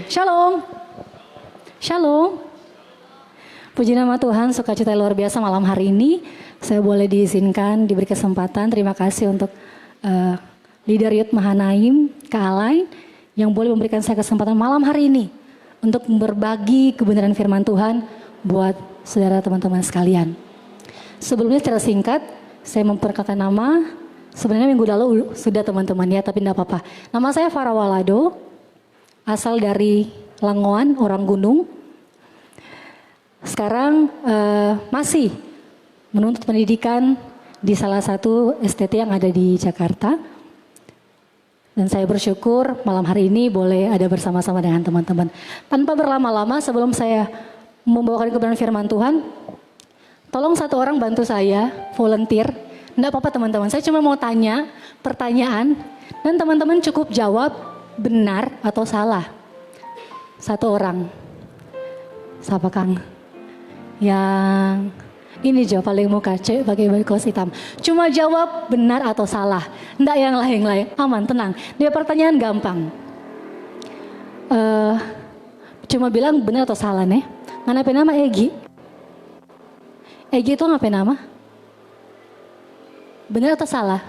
Shalom. Shalom. Puji nama Tuhan, sukacita luar biasa malam hari ini. Saya boleh diizinkan, diberi kesempatan. Terima kasih untuk Leader Youth Mahanaim, Kak Alain, yang boleh memberikan saya kesempatan malam hari ini untuk berbagi kebenaran firman Tuhan buat saudara teman-teman sekalian. Sebelumnya secara singkat, saya memperkenalkan nama. Sebenarnya minggu lalu sudah teman-teman ya, tapi tidak apa-apa. Nama saya Farah Walado, asal dari Langoan, orang gunung. Sekarang masih menuntut pendidikan di salah satu STT yang ada di Jakarta. Dan saya bersyukur malam hari ini boleh ada bersama-sama dengan teman-teman. Tanpa berlama-lama, sebelum saya membawakan kebenaran firman Tuhan, tolong satu orang bantu saya, volunteer. Enggak apa-apa teman-teman, saya cuma mau tanya pertanyaan dan teman-teman cukup jawab benar atau salah. Satu orang. Siapa Kang? Yang ini jawab paling muka, cewek pakai baju kaos hitam. Cuma jawab benar atau salah. Enggak yang lain-lain, aman, tenang. Dia pertanyaan gampang. Cuma bilang benar atau salah nih. Nganape nama Egi? Egi itu ngapain nama? Benar atau salah?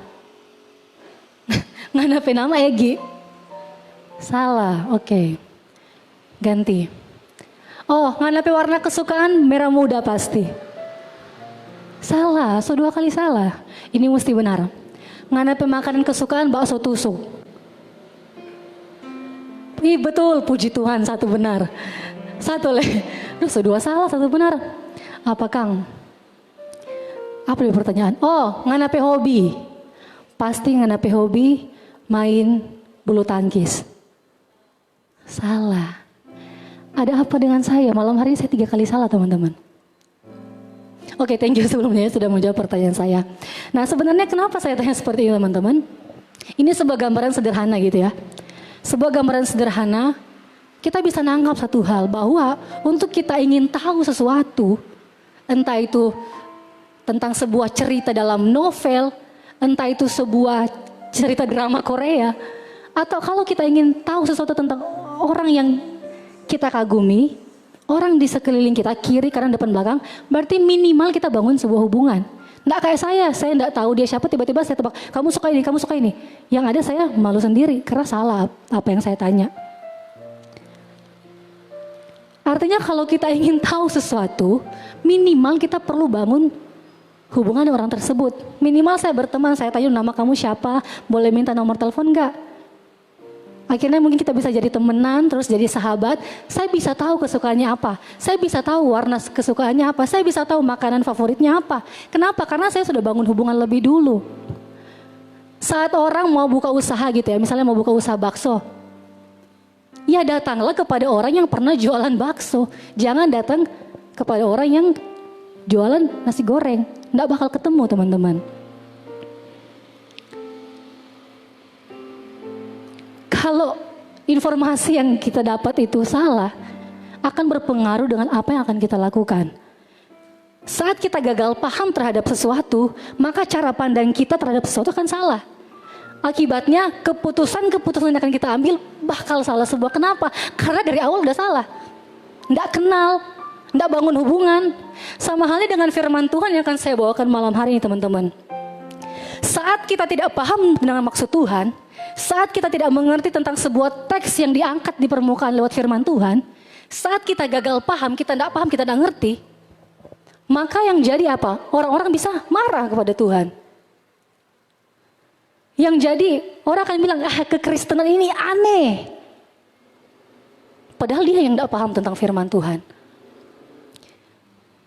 Nganape nama Egi? Salah, oke. Ganti. Oh, nganape warna kesukaan merah muda pasti. Salah, so 2 kali salah. Ini mesti benar. Nganape makanan kesukaan bakso tusuk. Ih betul, puji Tuhan, satu benar. Satu so 2 salah, 1 benar. Apa Kang? Apa dia pertanyaan? Oh, nganape hobi? Pasti nganape hobi main bulu tangkis. Salah. Ada apa dengan saya? Malam hari ini saya 3 kali salah teman-teman. Oke, thank you sebelumnya sudah menjawab pertanyaan saya. Nah sebenarnya kenapa saya tanya seperti ini teman-teman? Ini sebuah gambaran sederhana gitu ya. Sebuah gambaran sederhana, kita bisa nangkap satu hal bahwa untuk kita ingin tahu sesuatu, entah itu tentang sebuah cerita dalam novel, entah itu sebuah cerita drama Korea, atau kalau kita ingin tahu sesuatu tentang orang yang kita kagumi, orang di sekeliling kita, kiri, kanan, depan, belakang, berarti minimal kita bangun sebuah hubungan. Nggak kayak saya nggak tahu dia siapa, tiba-tiba saya tebak, kamu suka ini, kamu suka ini. Yang ada saya malu sendiri, karena salah apa yang saya tanya. Artinya kalau kita ingin tahu sesuatu, minimal kita perlu bangun hubungan dengan orang tersebut. Minimal saya berteman, saya tanya nama kamu siapa, boleh minta nomor telepon nggak? Akhirnya mungkin kita bisa jadi temenan, terus jadi sahabat. Saya bisa tahu kesukaannya apa. Saya bisa tahu warna kesukaannya apa. Saya bisa tahu makanan favoritnya apa. Kenapa? Karena saya sudah bangun hubungan lebih dulu. Saat orang mau buka usaha gitu ya, misalnya mau buka usaha bakso. Ya datanglah kepada orang yang pernah jualan bakso. Jangan datang kepada orang yang jualan nasi goreng. Nggak bakal ketemu teman-teman. Kalau informasi yang kita dapat itu salah, akan berpengaruh dengan apa yang akan kita lakukan. Saat kita gagal paham terhadap sesuatu, maka cara pandang kita terhadap sesuatu akan salah. Akibatnya keputusan-keputusan yang akan kita ambil bakal salah sebuah. Kenapa? Karena dari awal udah salah. Nggak kenal, nggak bangun hubungan. Sama halnya dengan firman Tuhan yang akan saya bawakan malam hari ini teman-teman. Saat kita tidak paham dengan maksud Tuhan, saat kita tidak mengerti tentang sebuah teks yang diangkat di permukaan lewat firman Tuhan, saat kita gagal paham, kita tidak paham, kita tidak ngerti, maka yang jadi apa? Orang-orang bisa marah kepada Tuhan. Yang jadi orang akan bilang, kekristenan ini aneh. Padahal dia yang tidak paham tentang firman Tuhan.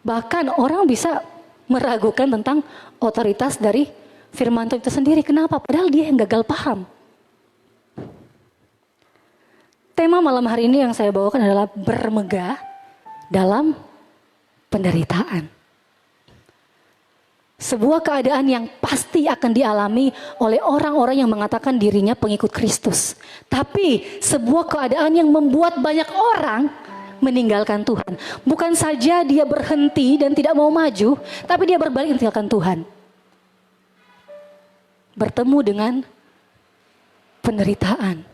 Bahkan orang bisa meragukan tentang otoritas dari firman Tuhan itu sendiri. Kenapa? Padahal dia yang gagal paham. Tema malam hari ini yang saya bawakan adalah bermegah dalam penderitaan. Sebuah keadaan yang pasti akan dialami oleh orang-orang yang mengatakan dirinya pengikut Kristus. Tapi sebuah keadaan yang membuat banyak orang meninggalkan Tuhan. Bukan saja dia berhenti dan tidak mau maju, tapi dia berbalik meninggalkan Tuhan. Bertemu dengan penderitaan.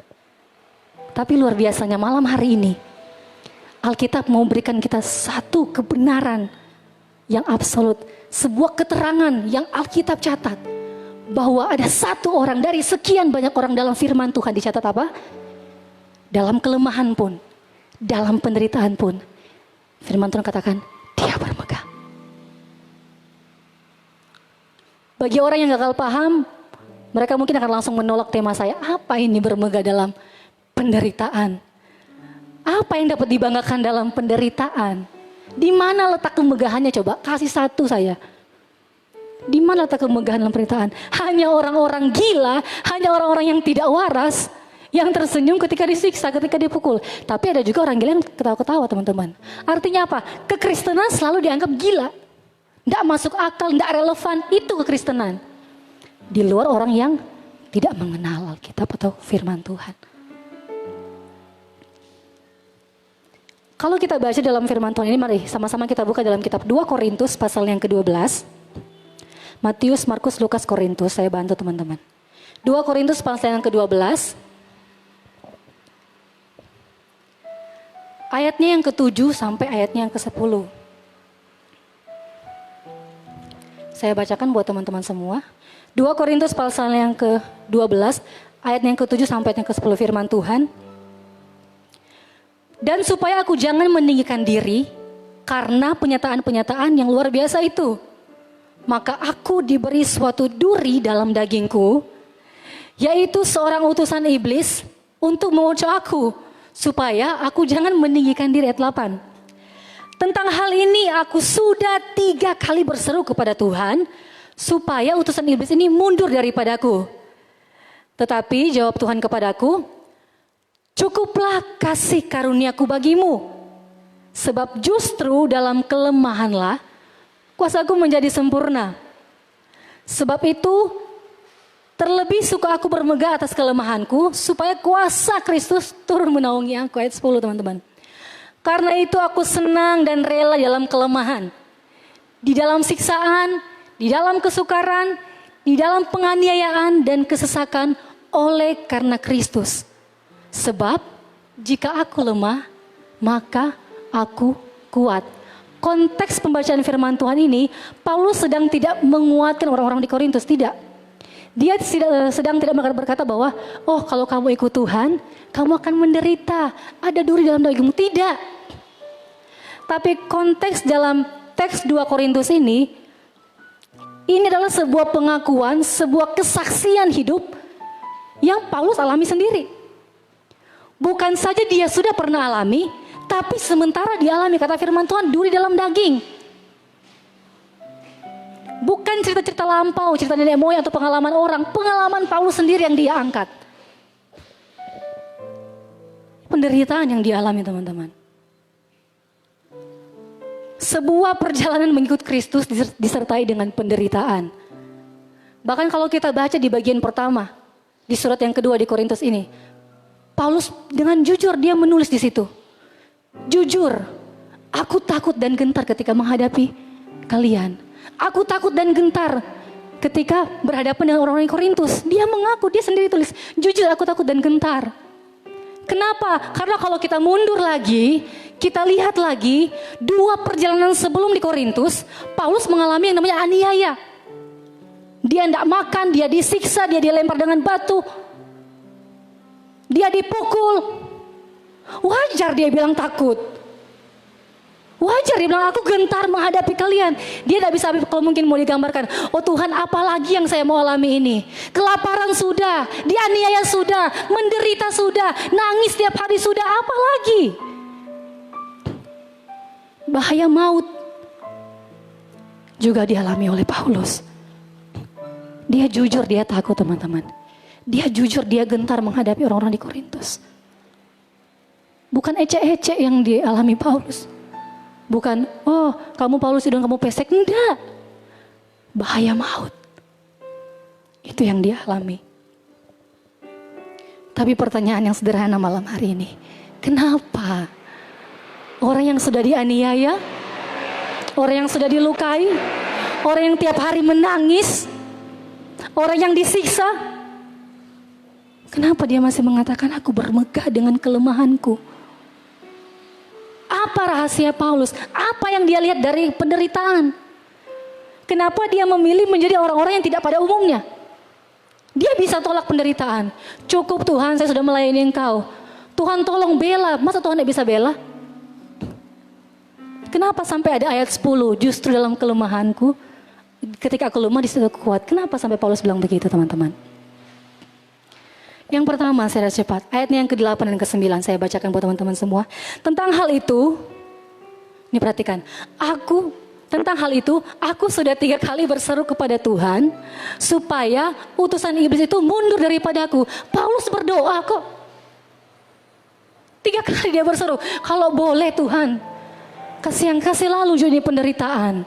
Tapi luar biasanya malam hari ini, Alkitab mau berikan kita satu kebenaran yang absolut. Sebuah keterangan yang Alkitab catat. Bahwa ada satu orang dari sekian banyak orang dalam firman Tuhan dicatat apa? Dalam kelemahan pun, dalam penderitaan pun, firman Tuhan katakan, dia bermegah. Bagi orang yang gagal paham, mereka mungkin akan langsung menolak tema saya. Apa ini bermegah dalam penderitaan? Apa yang dapat dibanggakan dalam penderitaan? Di mana letak kemegahannya coba? Kasih satu saya. Di mana letak kemegahan dalam penderitaan? Hanya orang-orang gila, hanya orang-orang yang tidak waras, yang tersenyum ketika disiksa, ketika dipukul. Tapi ada juga orang gila yang ketawa-ketawa teman-teman. Artinya apa? Kekristenan selalu dianggap gila. Tidak masuk akal, tidak relevan. Itu kekristenan. Di luar orang yang tidak mengenal Alkitab atau firman Tuhan. Kalau kita baca dalam firman Tuhan ini, mari sama-sama kita buka dalam kitab 2 Korintus pasal yang ke-12. Matius, Markus, Lukas, Korintus. Saya bantu teman-teman. 2 Korintus pasal yang ke-12. Ayatnya yang ke-7 sampai ayatnya yang ke-10. Saya bacakan buat teman-teman semua. 2 Korintus pasal yang ke-12, ayat yang ke-7 sampai yang ke-10 firman Tuhan. Dan supaya aku jangan meninggikan diri karena penyataan-penyataan yang luar biasa itu. Maka aku diberi suatu duri dalam dagingku, yaitu seorang utusan iblis untuk mengucap aku, supaya aku jangan meninggikan diri. Ayat 8. Tentang hal ini aku sudah 3 kali berseru kepada Tuhan, supaya utusan iblis ini mundur daripadaku. Tetapi jawab Tuhan kepadaku, cukuplah kasih karuniaku bagimu, sebab justru dalam kelemahanlah kuasaku menjadi sempurna. Sebab itu terlebih suka aku bermegah atas kelemahanku, supaya kuasa Kristus turun menaungi aku. Ayat 10 teman-teman. Karena itu aku senang dan rela dalam kelemahan, di dalam siksaan, di dalam kesukaran, di dalam penganiayaan dan kesesakan oleh karena Kristus. Sebab jika aku lemah, maka aku kuat. Konteks pembacaan firman Tuhan ini, Paulus sedang tidak menguatkan orang-orang di Korintus, tidak. Dia sedang tidak berkata bahwa, oh kalau kamu ikut Tuhan, kamu akan menderita, ada duri dalam dagingmu. Tidak. Tapi konteks dalam teks 2 Korintus ini adalah sebuah pengakuan, sebuah kesaksian hidup yang Paulus alami sendiri. Bukan saja dia sudah pernah alami, tapi sementara dialami, kata firman Tuhan, duri dalam daging. Bukan cerita-cerita lampau, cerita nenek moyang atau pengalaman orang, pengalaman Paulus sendiri yang dia angkat. Penderitaan yang dialami teman-teman. Sebuah perjalanan mengikut Kristus disertai dengan penderitaan. Bahkan kalau kita baca di bagian pertama, di surat yang kedua di Korintus ini, Paulus dengan jujur dia menulis di situ. Jujur, aku takut dan gentar ketika menghadapi kalian. Aku takut dan gentar ketika berhadapan dengan orang-orang Korintus. Dia mengaku, dia sendiri tulis, jujur aku takut dan gentar. Kenapa? Karena kalau kita mundur lagi, kita lihat lagi 2 perjalanan sebelum di Korintus, Paulus mengalami yang namanya aniaya. Dia tidak makan, dia disiksa, dia dilempar dengan batu, dia dipukul. Wajar dia bilang takut. Wajar dia bilang aku gentar menghadapi kalian. Dia tidak bisa, kalau mungkin mau digambarkan, oh Tuhan apalagi yang saya mau alami ini. Kelaparan sudah, dianiaya sudah, menderita sudah, nangis tiap hari sudah, apalagi. Bahaya maut juga dialami oleh Paulus. Dia jujur, dia takut teman-teman. Dia jujur, dia gentar menghadapi orang-orang di Korintus. Bukan ecek-ecek yang dialami Paulus. Bukan, oh kamu Paulus hidung kamu pesek. Enggak. Bahaya maut. Itu yang dia alami. Tapi pertanyaan yang sederhana malam hari ini. Kenapa? Orang yang sudah dianiaya, orang yang sudah dilukai, orang yang tiap hari menangis, orang yang disiksa, Kenapa dia masih mengatakan aku bermegah dengan kelemahanku? Apa rahasia Paulus? Apa yang dia lihat dari penderitaan? Kenapa dia memilih menjadi orang-orang yang tidak pada umumnya? Dia bisa tolak penderitaan. Cukup Tuhan, saya sudah melayani Engkau. Tuhan tolong bela. Masa Tuhan tidak bisa bela? Kenapa sampai ada ayat 10? Justru dalam kelemahanku, ketika aku lemah di situ aku kuat. Kenapa sampai Paulus bilang begitu, teman-teman? Yang pertama, saya cepat. Ayatnya yang ke-8 dan ke-9 saya bacakan buat teman-teman semua. Tentang hal itu, ini perhatikan. Tentang hal itu, aku sudah 3 kali berseru kepada Tuhan supaya utusan iblis itu mundur daripadaku. Paulus berdoa kok. 3 kali dia berseru, kalau boleh Tuhan, kasih lalu jadi penderitaan.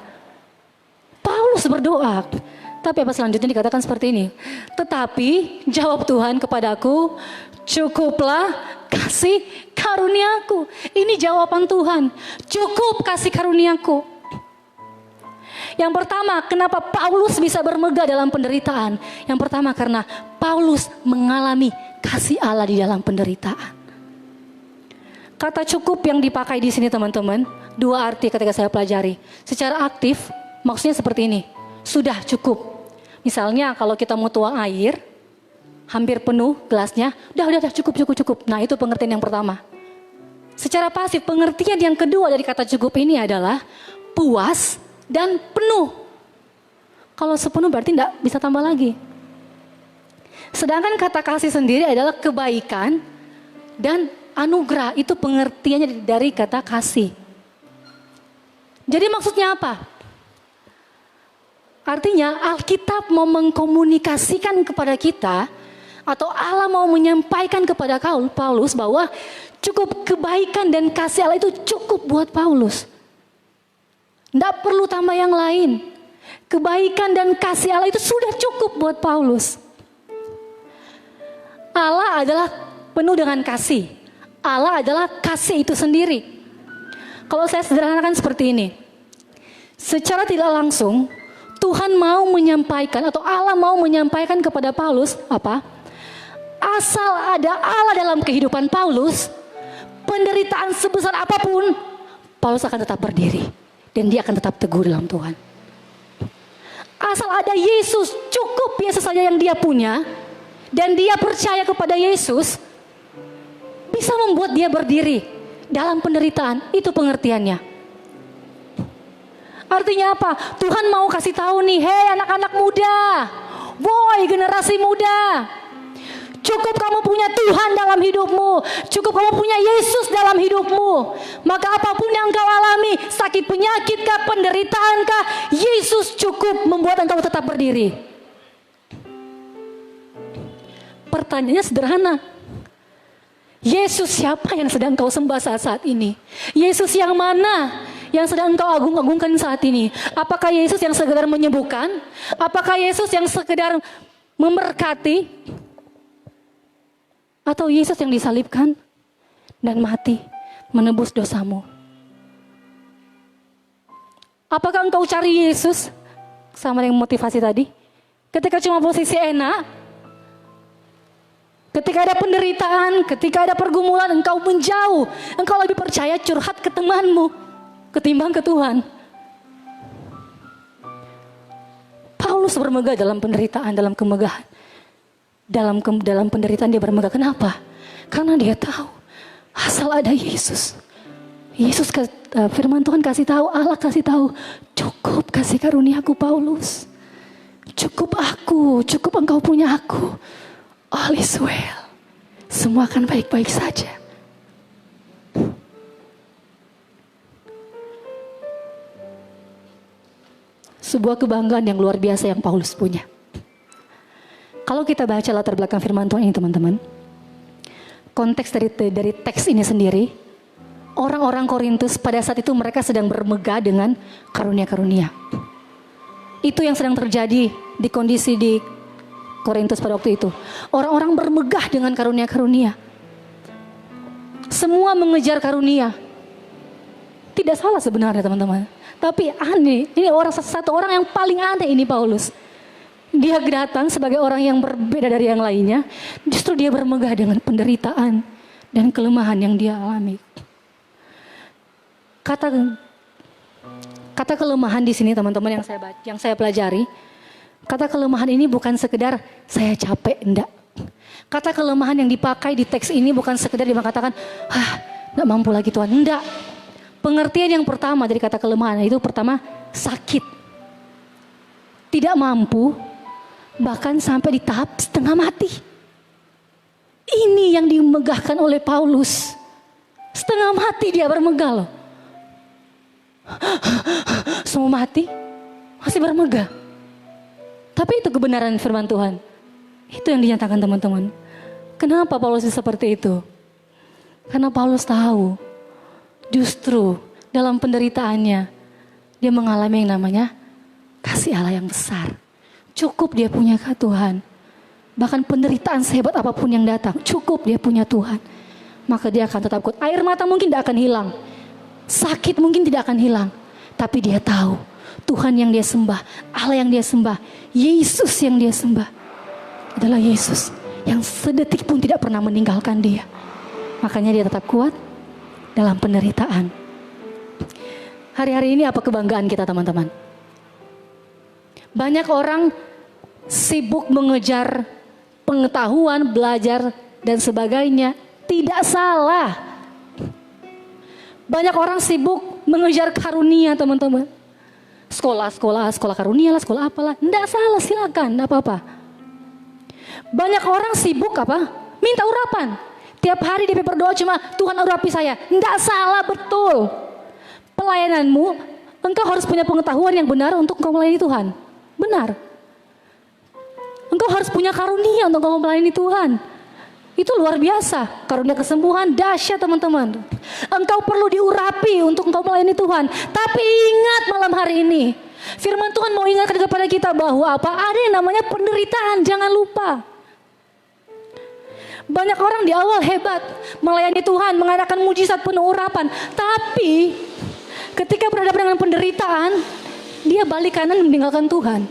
Paulus berdoa. Tapi apa selanjutnya dikatakan seperti ini. Tetapi jawab Tuhan kepadaku, cukuplah kasih karuniaku. Ini jawaban Tuhan. Cukup kasih karuniaku. Yang pertama, kenapa Paulus bisa bermegah dalam penderitaan? Yang pertama karena Paulus mengalami kasih Allah di dalam penderitaan. Kata cukup yang dipakai di sini teman-teman, 2 arti ketika saya pelajari. Secara aktif, maksudnya seperti ini. Sudah cukup. Misalnya kalau kita mau tuang air, hampir penuh gelasnya, udah cukup. Nah itu pengertian yang pertama. Secara pasif, pengertian yang kedua dari kata cukup ini adalah puas dan penuh. Kalau sepenuh berarti tidak bisa tambah lagi. Sedangkan kata kasih sendiri adalah kebaikan dan anugerah. Itu pengertiannya dari kata kasih. Jadi maksudnya apa? Artinya Alkitab mau mengkomunikasikan kepada kita, atau Allah mau menyampaikan kepada Paulus bahwa cukup kebaikan dan kasih Allah itu cukup buat Paulus. Tidak perlu tambah yang lain. Kebaikan dan kasih Allah itu sudah cukup buat Paulus. Allah adalah penuh dengan kasih. Allah adalah kasih itu sendiri. Kalau saya sederhanakan seperti ini. Secara tidak langsung, Tuhan mau menyampaikan atau Allah mau menyampaikan kepada Paulus apa? Asal ada Allah dalam kehidupan Paulus, penderitaan sebesar apapun, Paulus akan tetap berdiri dan dia akan tetap teguh dalam Tuhan. Asal ada Yesus, cukup Yesus saja yang dia punya dan dia percaya kepada Yesus, bisa membuat dia berdiri dalam penderitaan. Itu pengertiannya. Artinya apa? Tuhan mau kasih tahu nih, hei anak-anak muda, boy generasi muda, cukup kamu punya Tuhan dalam hidupmu, cukup kamu punya Yesus dalam hidupmu. Maka apapun yang kau alami, sakit penyakit kah, penderitaan kah, Yesus cukup membuat engkau tetap berdiri. Pertanyaannya sederhana. Yesus siapa yang sedang kau sembah saat ini? Yesus yang mana yang sedang engkau agung-agungkan saat ini? Apakah Yesus yang sekedar menyembuhkan? Apakah Yesus yang sekedar memberkati? Atau Yesus yang disalibkan dan mati menebus dosamu? Apakah engkau cari Yesus sama dengan motivasi tadi? Ketika cuma posisi enak, ketika ada penderitaan, ketika ada pergumulan, engkau menjauh. Engkau lebih percaya curhat ke temanmu ketimbang ke Tuhan. Paulus bermegah dalam penderitaan, dalam kemegahan. Dalam penderitaan dia bermegah. Kenapa? Karena dia tahu asal ada Yesus. Firman Tuhan kasih tahu, Allah kasih tahu, cukup kasih karuniaku Paulus. Cukup aku, cukup engkau punya aku. All is well. Semua akan baik-baik saja. Sebuah kebanggaan yang luar biasa yang Paulus punya. Kalau kita baca latar belakang firman Tuhan ini teman-teman, konteks dari teks ini sendiri, orang-orang Korintus pada saat itu mereka sedang bermegah dengan karunia-karunia. Itu yang sedang terjadi di kondisi di Korintus pada waktu itu. Orang-orang bermegah dengan karunia-karunia. Semua mengejar karunia. Tidak salah sebenarnya teman-teman. Tapi aneh, ini satu orang yang paling aneh ini Paulus. dia datang sebagai orang yang berbeda dari yang lainnya, justru dia bermegah dengan penderitaan dan kelemahan yang dia alami. Kata kelemahan di sini teman-teman yang saya pelajari, kata kelemahan ini bukan sekedar saya capek, enggak. Kata kelemahan yang dipakai di teks ini bukan sekedar dia mengatakan, enggak mampu lagi Tuhan, enggak. Pengertian yang pertama dari kata kelemahan itu pertama sakit, tidak mampu, bahkan sampai di tahap setengah mati. Ini yang dimegahkan oleh Paulus. Setengah mati dia bermegah loh. Semua mati, masih bermegah. Tapi itu kebenaran firman Tuhan. Itu yang dinyatakan teman-teman. Kenapa Paulus seperti itu? Karena Paulus tahu, justru dalam penderitaannya, dia mengalami yang namanya kasih Allah yang besar. Cukup dia punya Tuhan. Bahkan penderitaan sehebat apapun yang datang, cukup dia punya Tuhan. Maka dia akan tetap kuat. Air mata mungkin tidak akan hilang. Sakit mungkin tidak akan hilang. Tapi dia tahu Tuhan yang dia sembah, Allah yang dia sembah, Yesus yang dia sembah adalah Yesus yang sedetik pun tidak pernah meninggalkan dia. Makanya dia tetap kuat dalam penderitaan. Hari-hari ini apa kebanggaan kita teman-teman? Banyak orang sibuk mengejar pengetahuan, belajar dan sebagainya. Tidak salah. Banyak orang sibuk mengejar karunia teman-teman. Sekolah karunia lah, sekolah apalah. Tidak salah, silakan, tidak apa-apa. Banyak orang sibuk minta urapan. Tiap hari dia berdoa cuma Tuhan urapi saya. Tidak salah, betul. Pelayananmu, engkau harus punya pengetahuan yang benar untuk engkau melayani Tuhan. Benar. Engkau harus punya karunia untuk engkau melayani Tuhan. Itu luar biasa. Karunia kesembuhan dahsyat teman-teman. Engkau perlu diurapi untuk engkau melayani Tuhan. Tapi ingat malam hari ini, firman Tuhan mau ingatkan kepada kita bahwa ada yang namanya penderitaan. Jangan lupa. Banyak orang di awal hebat melayani Tuhan, mengadakan mujizat penuh urapan. Tapi ketika berhadapan dengan penderitaan, dia balik kanan meninggalkan Tuhan.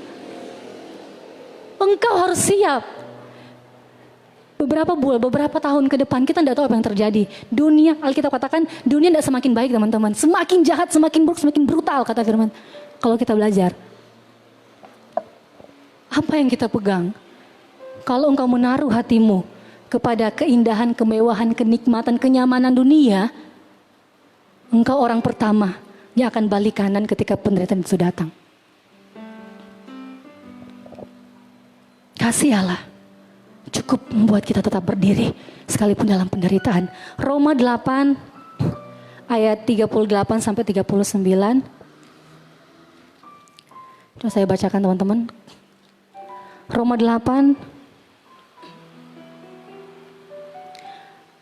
Engkau harus siap. Beberapa tahun ke depan kita tidak tahu apa yang terjadi. Dunia, Alkitab katakan dunia tidak semakin baik teman-teman. Semakin jahat, semakin buruk, semakin brutal kata firman. Kalau kita belajar. Apa yang kita pegang? Kalau engkau menaruh hatimu kepada keindahan, kemewahan, kenikmatan, kenyamanan dunia, engkau orang pertama yang akan balik kanan ketika penderitaan itu datang. Kasih Allah cukup membuat kita tetap berdiri sekalipun dalam penderitaan. Roma 8 ayat 38 sampai 39. Coba saya bacakan teman-teman. Roma 8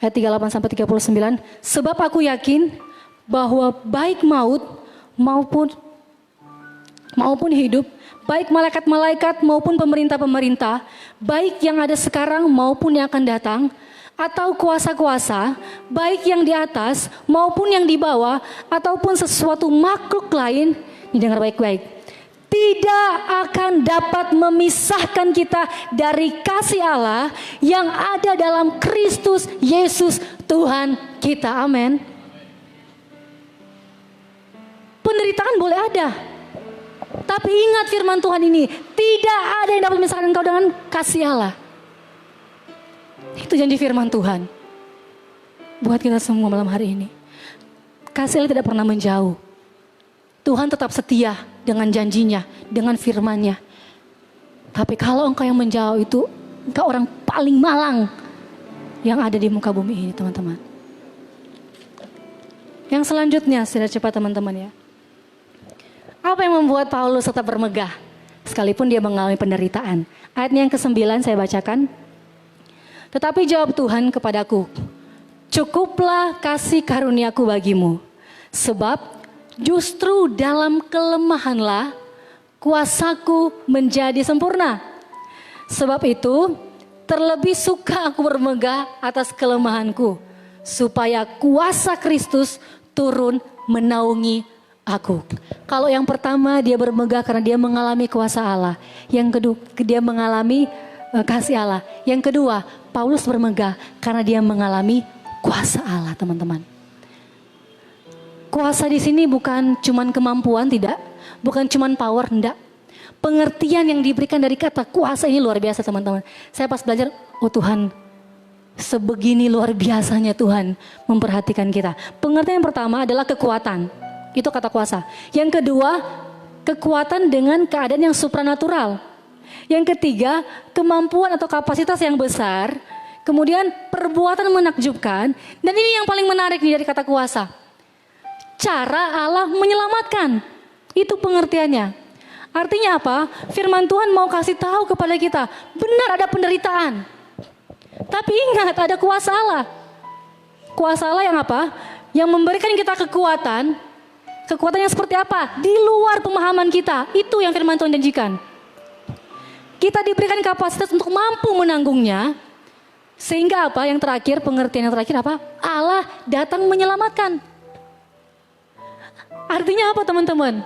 ayat 38 sampai 39. Sebab aku yakin bahwa baik maut maupun hidup, baik malaikat-malaikat maupun pemerintah-pemerintah, baik yang ada sekarang maupun yang akan datang, atau kuasa-kuasa, baik yang di atas maupun yang di bawah, ataupun sesuatu makhluk lain, ini dengar baik-baik, tidak akan dapat memisahkan kita dari kasih Allah yang ada dalam Kristus Yesus Tuhan kita. Amin. Penderitaan boleh ada, tapi ingat firman Tuhan ini, tidak ada yang dapat memisahkan engkau dengan kasih Allah. Itu janji firman Tuhan buat kita semua malam hari ini. Kasih Allah tidak pernah menjauh. Tuhan tetap setia dengan janjinya, dengan firman-Nya. Tapi kalau engkau yang menjauh itu, engkau orang paling malang yang ada di muka bumi ini teman-teman. Yang selanjutnya, sudah cepat teman-teman ya. Apa yang membuat Paulus tetap bermegah sekalipun dia mengalami penderitaan? Ayatnya yang ke-9 saya bacakan. Tetapi jawab Tuhan kepadaku, cukuplah kasih karuniaku bagimu, sebab justru dalam kelemahanlah kuasaku menjadi sempurna. Sebab itu terlebih suka aku bermegah atas kelemahanku, supaya kuasa Kristus turun menaungi aku. Kalau yang pertama dia bermegah karena dia mengalami kuasa Allah. Yang kedua dia mengalami kasih Allah. Yang kedua Paulus bermegah karena dia mengalami kuasa Allah, teman-teman. Kuasa di sini bukan cuman kemampuan, tidak. Bukan cuman power, enggak. Pengertian yang diberikan dari kata kuasa ini luar biasa, teman-teman. Saya pas belajar, oh Tuhan, sebegini luar biasanya Tuhan memperhatikan kita. Pengertian yang pertama adalah kekuatan. Itu kata kuasa. Yang kedua, kekuatan dengan keadaan yang supranatural. Yang ketiga, kemampuan atau kapasitas yang besar. Kemudian perbuatan menakjubkan. Dan ini yang paling menarik nih dari kata kuasa. Cara Allah menyelamatkan. Itu pengertiannya. Artinya apa? Firman Tuhan mau kasih tahu kepada kita. Benar ada penderitaan. Tapi ingat ada kuasa Allah. Kuasa Allah yang apa? Yang memberikan kita kekuatan. Kekuatan yang seperti apa? Di luar pemahaman kita. Itu yang firman Tuhan janjikan. Kita diberikan kapasitas untuk mampu menanggungnya. Sehingga apa? Yang terakhir, pengertian yang terakhir apa? Allah datang menyelamatkan. Artinya apa, teman-teman?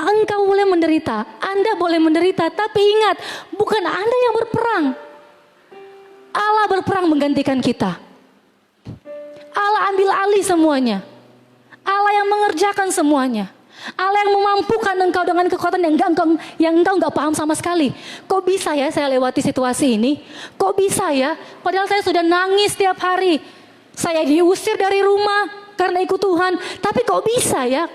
Engkau boleh menderita, Anda boleh menderita. Tapi ingat, bukan Anda yang berperang. Allah berperang menggantikan kita. Allah ambil alih semuanya. Allah yang mengerjakan semuanya. Allah yang memampukan engkau dengan kekuatan yang engkau nggak paham sama sekali. Kok bisa ya saya lewati situasi ini? Kok bisa ya? Padahal saya sudah nangis setiap hari. Saya diusir dari rumah karena ikut Tuhan. Tapi kok bisa ya?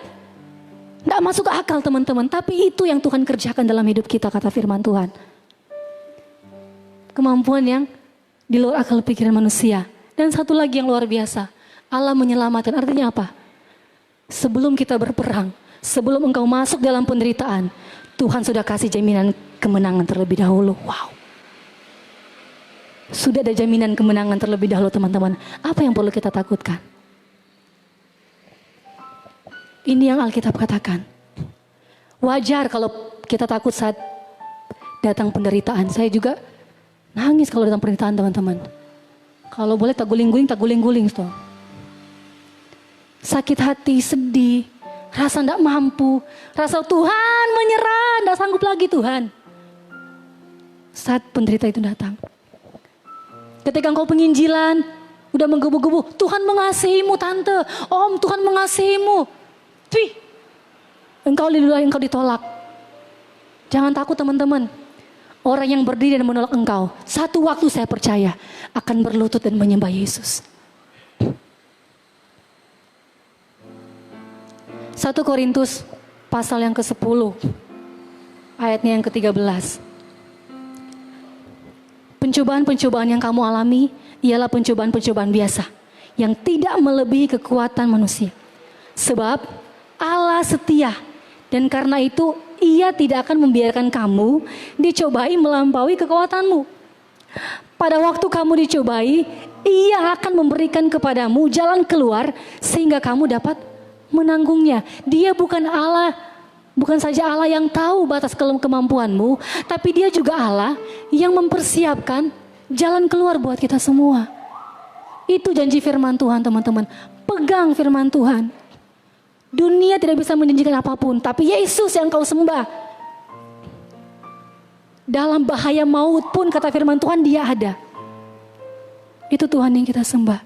Nggak masuk akal, teman-teman. Tapi itu yang Tuhan kerjakan dalam hidup kita, kata firman Tuhan. Kemampuan yang di luar akal pikiran manusia. Dan satu lagi yang luar biasa. Allah menyelamatkan. Artinya apa? Sebelum kita berperang, sebelum engkau masuk dalam penderitaan, Tuhan sudah kasih jaminan kemenangan terlebih dahulu. Wow. Sudah ada jaminan kemenangan terlebih dahulu, teman-teman. Apa yang perlu kita takutkan? Ini yang Alkitab katakan. Wajar kalau kita takut saat datang penderitaan. Saya juga nangis kalau datang penderitaan, teman-teman. Kalau boleh tak guling-guling. Sakit hati, sedih, rasa tidak mampu, rasa Tuhan menyerah, tidak sanggup lagi Tuhan. Saat penderita itu datang. Ketika engkau penginjilan, udah menggebu-gebu, Tuhan mengasihimu tante, om Tuhan mengasihimu. Wih, engkau ditolak. Jangan takut, teman-teman. Orang yang berdiri dan menolak engkau, satu waktu saya percaya akan berlutut dan menyembah Yesus. 1 Korintus pasal yang ke-10 ayatnya yang ke-13. Pencobaan-pencobaan yang kamu alami ialah pencobaan-pencobaan biasa yang tidak melebihi kekuatan manusia. Sebab Allah setia dan karena itu Ia tidak akan membiarkan kamu dicobai melampaui kekuatanmu. Pada waktu kamu dicobai, Ia akan memberikan kepadamu jalan keluar sehingga kamu dapat menanggungnya. Dia bukan saja Allah yang tahu batas kemampuanmu, tapi Dia juga Allah yang mempersiapkan jalan keluar buat kita semua. Itu janji firman Tuhan, teman-teman. Pegang firman Tuhan. Dunia tidak bisa menjanjikan apapun, tapi Yesus yang kau sembah. Dalam bahaya maut pun kata firman Tuhan Dia ada. Itu Tuhan yang kita sembah.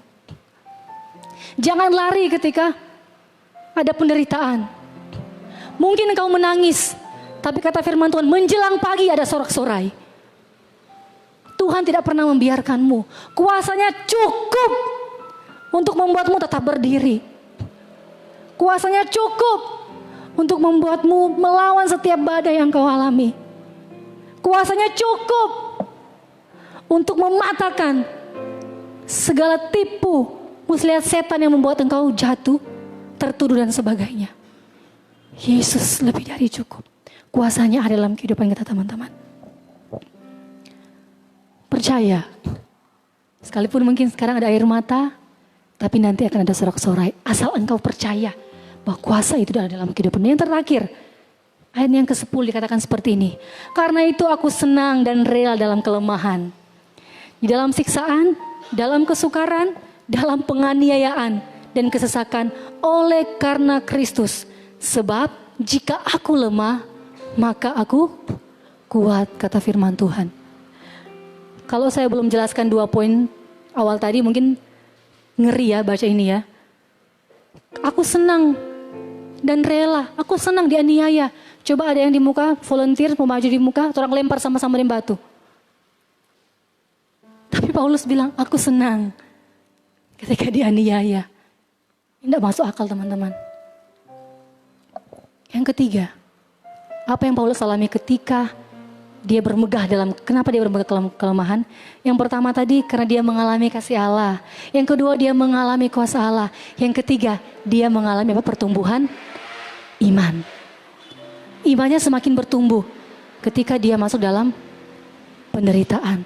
Jangan lari ketika ada penderitaan. Mungkin engkau menangis, tapi kata firman Tuhan, menjelang pagi ada sorak-sorai. Tuhan tidak pernah membiarkanmu. Kuasanya cukup untuk membuatmu tetap berdiri. Kuasanya cukup untuk membuatmu melawan setiap badai yang kau alami. Kuasanya cukup untuk mematahkan segala tipu muslihat setan yang membuat engkau jatuh, tertuduh dan sebagainya. Yesus lebih dari cukup. Kuasanya ada dalam kehidupan kita, teman-teman. Percaya. Sekalipun mungkin sekarang ada air mata, tapi nanti akan ada sorak-sorai. Asal engkau percaya bahwa kuasa itu ada dalam kehidupan. Yang terakhir, ayat yang ke-10 dikatakan seperti ini. Karena itu aku senang dan rela dalam kelemahan. Di dalam siksaan, dalam kesukaran, dalam penganiayaan dan kesesakan oleh karena Kristus. Sebab jika aku lemah, maka aku kuat, kata firman Tuhan. Kalau saya belum jelaskan 2 poin awal tadi, mungkin ngeri ya baca ini ya. Aku senang dan rela, aku senang dianiaya. Coba ada yang di muka, volunteer, mau maju di muka, orang lempar sama-sama dengan batu. Tapi Paulus bilang, aku senang ketika dianiaya. Tidak masuk akal teman-teman. Yang ketiga, apa yang Paulus alami ketika dia bermegah kenapa dia bermegah kelemahan? Yang pertama tadi karena dia mengalami kasih Allah. Yang kedua dia mengalami kuasa Allah. Yang ketiga dia mengalami pertumbuhan iman. Imannya semakin bertumbuh ketika dia masuk dalam penderitaan.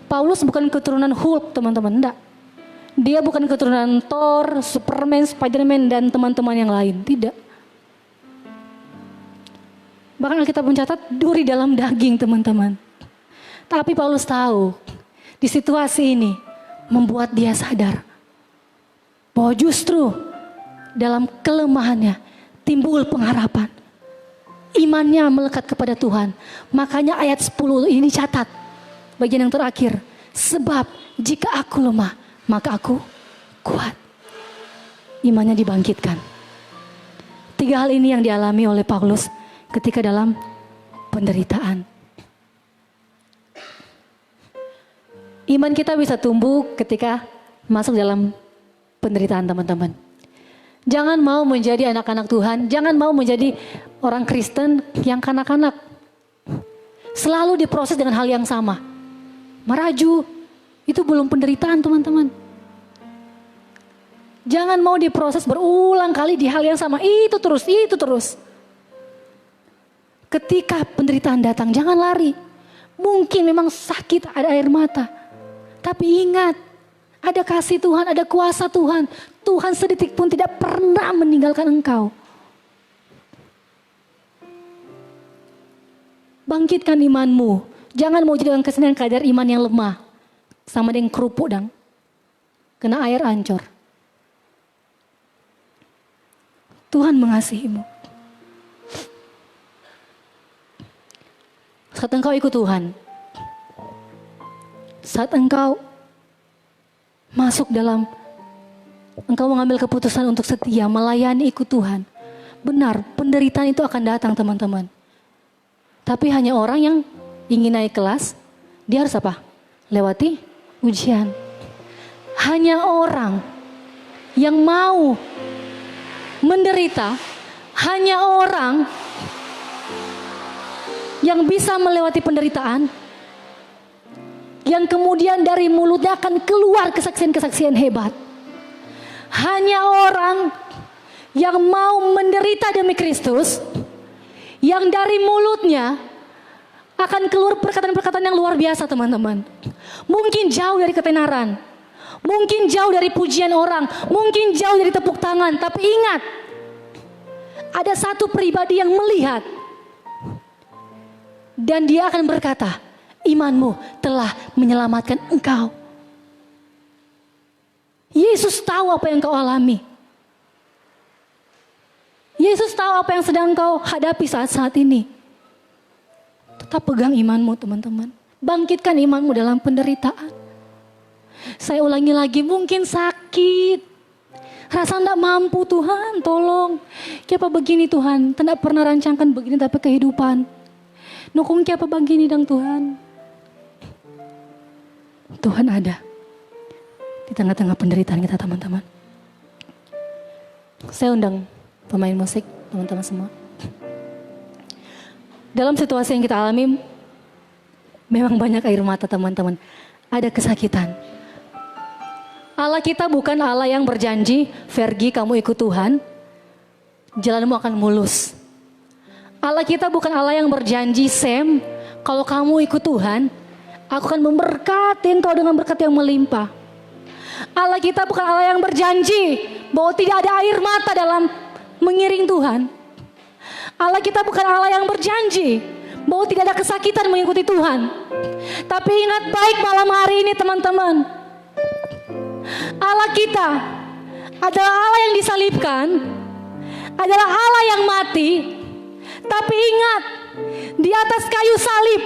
Paulus bukan keturunan Hulk teman-teman, enggak. Dia bukan keturunan Thor, Superman, Spiderman dan teman-teman yang lain, tidak. Bahkan Alkitab mencatat duri dalam daging teman-teman. Tapi Paulus tahu di situasi ini membuat dia sadar bahwa justru dalam kelemahannya timbul pengharapan. Imannya melekat kepada Tuhan. Makanya ayat 10 ini catat bagian yang terakhir. Sebab jika aku lemah maka aku kuat. Imannya dibangkitkan. 3 hal ini yang dialami oleh Paulus ketika dalam penderitaan. Iman kita bisa tumbuh ketika masuk dalam penderitaan teman-teman. Jangan mau menjadi anak-anak Tuhan, jangan mau menjadi orang Kristen yang kanak-kanak. Selalu diproses dengan hal yang sama. Meraju, itu belum penderitaan teman-teman. Jangan mau diproses berulang kali di hal yang sama, itu terus. Ketika penderitaan datang, jangan lari. Mungkin memang sakit, ada air mata. Tapi ingat, ada kasih Tuhan, ada kuasa Tuhan. Tuhan sedetik pun tidak pernah meninggalkan engkau. Bangkitkan imanmu. Jangan mau jadi orang Kristen yang kadar iman yang lemah. Sama dengan kerupuk dang. Kena air hancur. Tuhan mengasihimu. Saat engkau ikut Tuhan, saat engkau masuk dalam, engkau mengambil keputusan untuk setia, melayani ikut Tuhan. Benar, penderitaan itu akan datang teman-teman. Tapi hanya orang yang ingin naik kelas, dia harus apa? Lewati ujian. Hanya orang yang mau menderita, hanya orang yang bisa melewati penderitaan, yang kemudian dari mulutnya akan keluar kesaksian-kesaksian hebat. Hanya orang yang mau menderita demi Kristus, yang dari mulutnya akan keluar perkataan-perkataan yang luar biasa teman-teman. Mungkin jauh dari ketenaran, mungkin jauh dari pujian orang, mungkin jauh dari tepuk tangan. Tapi ingat, ada satu pribadi yang melihat, dan dia akan berkata, imanmu telah menyelamatkan engkau. Yesus tahu apa yang kau alami. Yesus tahu apa yang sedang kau hadapi saat-saat ini. Tetap pegang imanmu teman-teman. Bangkitkan imanmu dalam penderitaan. Saya ulangi lagi, mungkin sakit. Rasa tidak mampu, Tuhan tolong. Kenapa begini Tuhan? Tidak pernah rancangkan begini tapi kehidupan. Nukung apa begini dong Tuhan. Tuhan ada di tengah-tengah penderitaan kita teman-teman. Saya undang pemain musik teman-teman semua. Dalam situasi yang kita alami, memang banyak air mata teman-teman. Ada kesakitan. Allah kita bukan Allah yang berjanji, Vergi kamu ikut Tuhan, jalanmu akan mulus. Allah kita bukan Allah yang berjanji, Sam, kalau kamu ikut Tuhan, aku akan memberkati engkau dengan berkat yang melimpah. Allah kita bukan Allah yang berjanji bahwa tidak ada air mata dalam mengiring Tuhan. Allah kita bukan Allah yang berjanji bahwa tidak ada kesakitan mengikuti Tuhan. Tapi ingat baik malam hari ini teman-teman, Allah kita adalah Allah yang disalibkan, adalah Allah yang mati. Tapi ingat, di atas kayu salib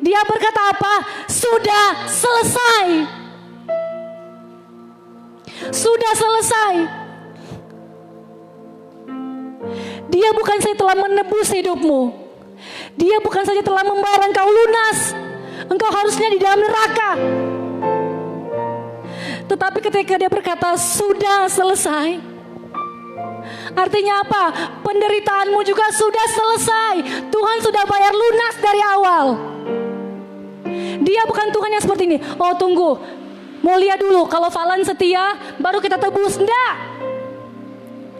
Dia berkata apa? Sudah selesai. Sudah selesai. Dia bukan saja telah menebus hidupmu, Dia bukan saja telah membayar engkau lunas. Engkau harusnya di dalam neraka, tetapi ketika Dia berkata sudah selesai, artinya apa? Penderitaanmu juga sudah selesai. Tuhan sudah bayar lunas dari awal. Dia bukan Tuhan yang seperti ini. Oh tunggu, mau lihat dulu kalau Falan setia baru kita tebus. Enggak.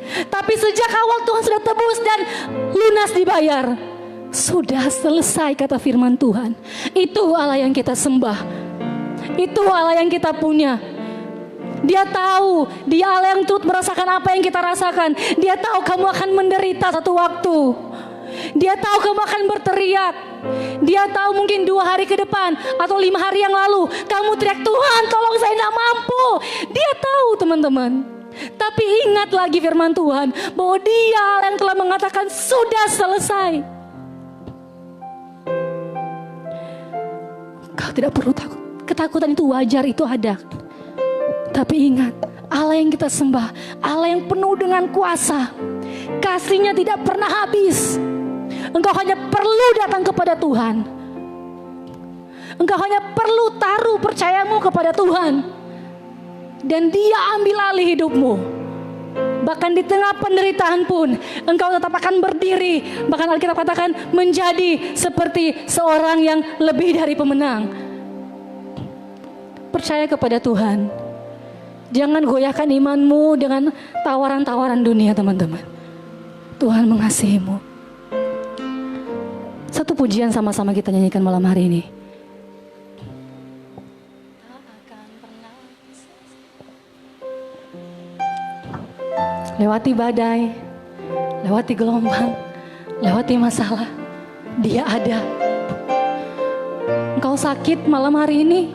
Tapi sejak awal Tuhan sudah tebus dan lunas dibayar. Sudah selesai, kata firman Tuhan. Itu Allah yang kita sembah. Itu Allah yang kita punya. Dia tahu, Dia Allah yang turut merasakan apa yang kita rasakan. Dia tahu kamu akan menderita satu waktu. Dia tahu kamu akan berteriak. Dia tahu mungkin 2 hari ke depan atau 5 hari yang lalu kamu teriak, Tuhan tolong saya tidak mampu. Dia tahu teman-teman. Tapi ingat lagi firman Tuhan bahwa Dia Allah yang telah mengatakan sudah selesai. Kau tidak perlu takut. Ketakutan itu wajar, itu ada. Tapi ingat, Allah yang kita sembah, Allah yang penuh dengan kuasa. Kasih-Nya tidak pernah habis. Engkau hanya perlu datang kepada Tuhan. Engkau hanya perlu taruh percayamu kepada Tuhan. Dan Dia ambil alih hidupmu. Bahkan di tengah penderitaan pun engkau tetap akan berdiri. Bahkan Alkitab katakan menjadi seperti seorang yang lebih dari pemenang. Percaya kepada Tuhan. Jangan goyahkan imanmu dengan tawaran-tawaran dunia, teman-teman. Tuhan mengasihimu. Satu pujian sama-sama kita nyanyikan malam hari ini. Lewati badai, lewati gelombang, lewati masalah, Dia ada. Engkau sakit malam hari ini,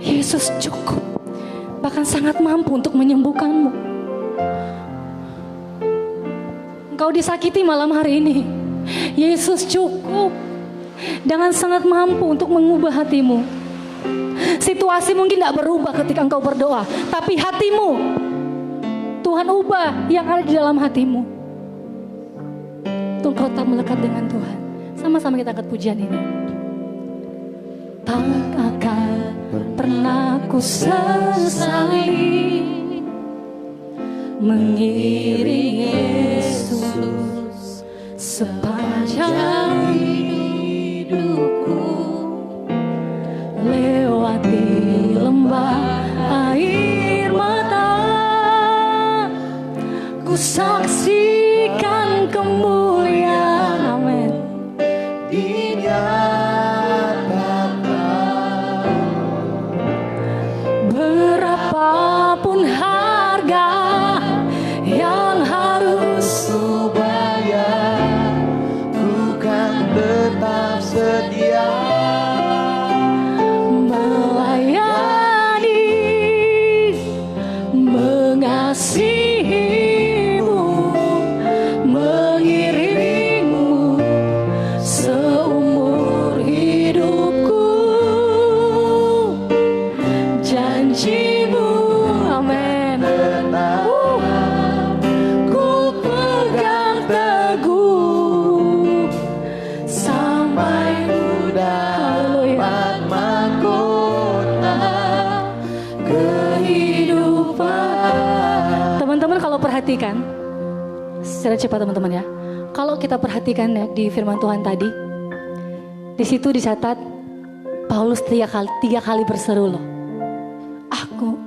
Yesus cukup. Bahkan sangat mampu untuk menyembuhkanmu. Engkau disakiti malam hari ini, Yesus cukup dengan sangat mampu untuk mengubah hatimu. Situasi mungkin tidak berubah ketika engkau berdoa, tapi hatimu Tuhan ubah yang ada di dalam hatimu. Untuk engkau tetap melekat dengan Tuhan. Sama-sama kita angkat pujian ini. Tak akan pernah ku sesali mengiring Yesus sepanjang hidupku, lewati lembah air mata, ku saksikan kemuliaan, amin, berapapun harga yang harus ku bayar, ku kan tetap setia melayani, mengasihimu, mengiringmu seumur hidupku. Janjimu, amin, ku pegang teguh sampai ku dapat mahkota kehidupan. Teman-teman kalau perhatikan secara cepat teman-teman ya, kalau kita perhatikan ya di firman Tuhan tadi, di situ dicatat Paulus 3 kali berseru loh. Aku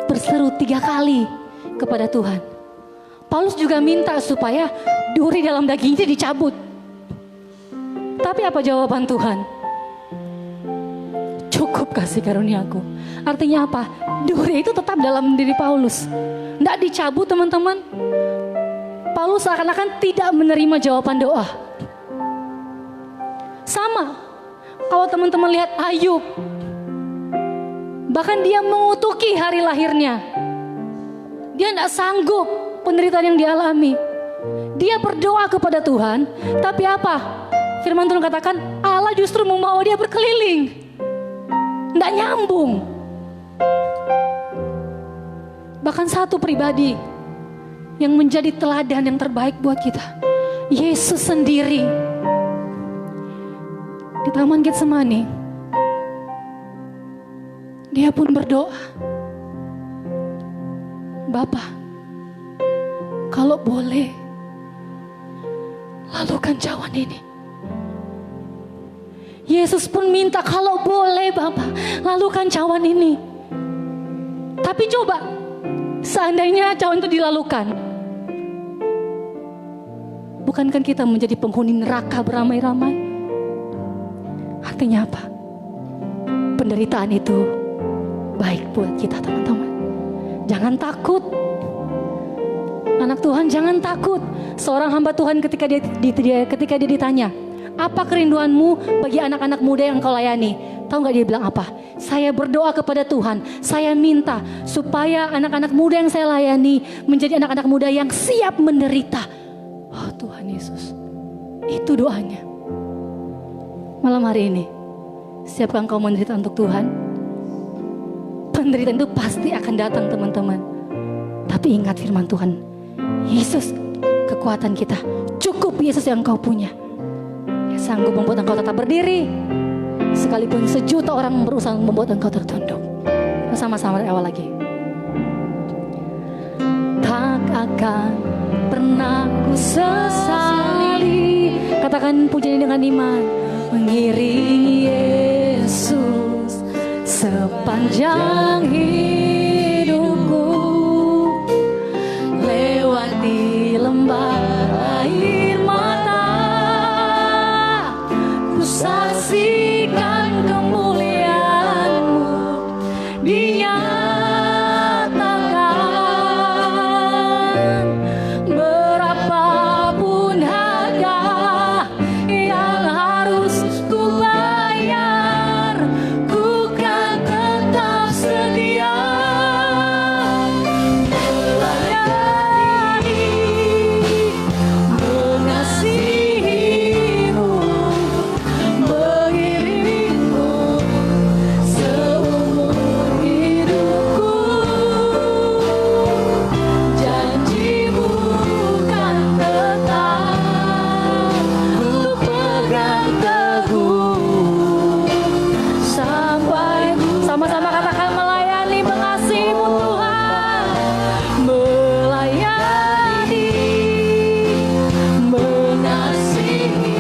berseru 3 kali kepada Tuhan. Paulus juga minta supaya duri dalam dagingnya dicabut. Tapi apa jawaban Tuhan? Cukup kasih karuniaku. Artinya apa? Duri itu tetap dalam diri Paulus, tidak dicabut teman-teman. Paulus seakan-akan tidak menerima jawaban doa. Sama kalau teman-teman lihat Ayub, bahkan dia mengutuki hari lahirnya. Dia tidak sanggup penderitaan yang dialami. Dia berdoa kepada Tuhan, tapi apa? Firman Tuhan katakan Allah justru membawa dia berkeliling. Nggak nyambung. Bahkan satu pribadi yang menjadi teladan yang terbaik buat kita, Yesus sendiri. Di Taman Getsemani, dia pun berdoa, Bapa, kalau boleh, lalukan cawan ini. Yesus pun minta, kalau boleh Bapa, lalukan cawan ini. Tapi coba, seandainya cawan itu dilalukan, bukankah kita menjadi penghuni neraka beramai-ramai? Artinya apa? Penderitaan itu baik buat kita, teman-teman. Jangan takut. Anak Tuhan, jangan takut. Seorang hamba Tuhan ketika dia ditanya, apa kerinduanmu bagi anak-anak muda yang kau layani? Tahu gak dia bilang apa? Saya berdoa kepada Tuhan, saya minta supaya anak-anak muda yang saya layani menjadi anak-anak muda yang siap menderita. Oh Tuhan Yesus, itu doanya. Malam hari ini, siapkah engkau menderita untuk Tuhan? Penderitaan itu pasti akan datang, teman-teman. Tapi ingat firman Tuhan, Yesus kekuatan kita, cukup Yesus yang engkau punya, sanggup membuat engkau tetap berdiri sekalipun sejuta orang berusaha membuat engkau tertunduk. Bersama-sama dari awal lagi. Tak akan pernah ku sesali, katakan pujian dengan iman, mengiringi Yesus sepanjang hidup.